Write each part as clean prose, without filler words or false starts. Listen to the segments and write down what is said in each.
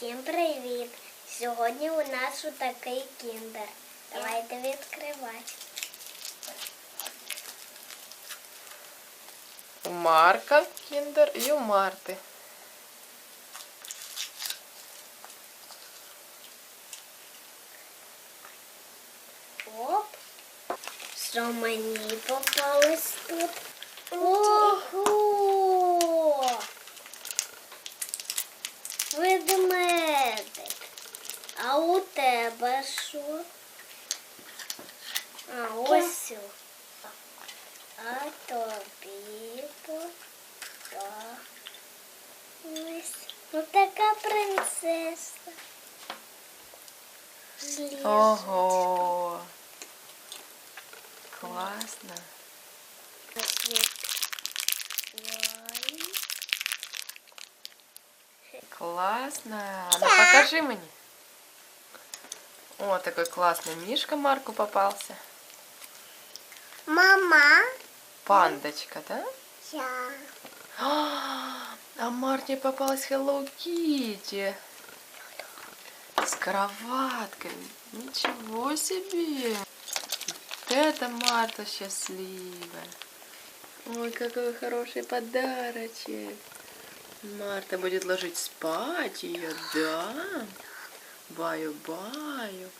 Всім привіт! Сьогодні у нас отакий кіндер. Давайте відкривати. У Марка кіндер і у Марти. Оп! Що мені попалось тут? Ого! Ведмедик. А у тебе що? А ось. А тобі ось. Ну така принцеса. Ого! Класно. Классно. Ну покажи мне. О, такой классный мишка Марку попался. Мама. Пандочка, да? Я. А Марте попалась Hello Kitty. С кроваткой. Ничего себе. Вот это Марта счастливая. Ой, какой хороший подарочек. Марта будет ложить спать ее, да? Баю-баю.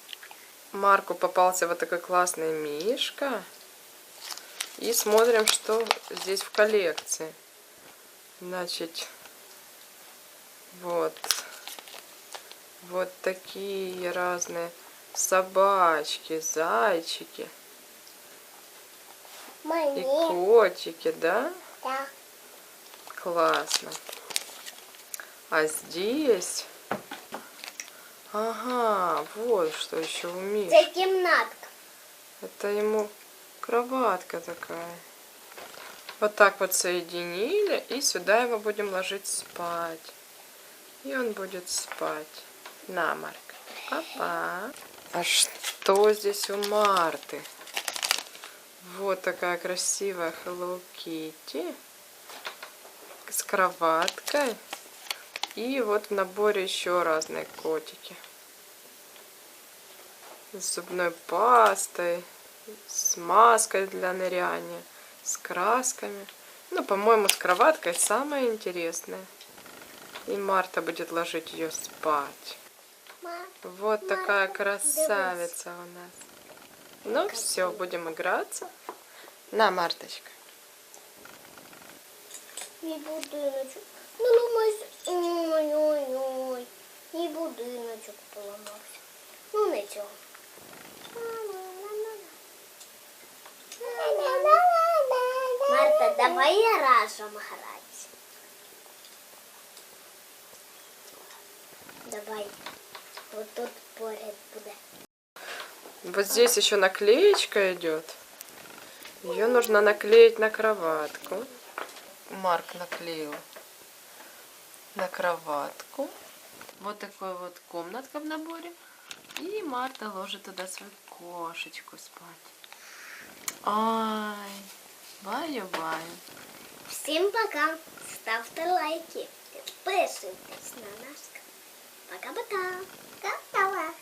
Марку попался вот такой классный мишка. И смотрим, что здесь в коллекции. Значит, вот такие разные собачки, зайчики. И котики, да? Да. Классно. А здесь... Ага, вот что еще у Миши. Это кімнатка. Это ему кроватка такая. Вот так вот соединили, и сюда его будем ложить спать. И он будет спать. На, Марк. Папа. А что здесь у Марты? Вот такая красивая Hello Kitty. С кроваткой. И вот в наборе еще разные котики. С зубной пастой, с маской для ныряния, с красками. Ну, по-моему, с кроваткой самое интересное. И Марта будет ложить ее спать. Вот такая красавица у нас. Ну, все, будем играться. На, Марточка. Не будиночок. Ну, ой-ой-ой. І будиночок поламався. Ну, нічого. Марта, давай я разом грати. Давай. Вот тут поряд буде. Вот здесь еще наклеечка идет. Ее нужно наклеить на кроватку. Марк наклеил на кроватку. Вот такой вот комнатка в наборе. И Марта ложит туда свою кошечку спать. Ай, баю-баю. Всім пока. Ставте лайки. Підписуйтесь на нас. Пока-пока. Пока.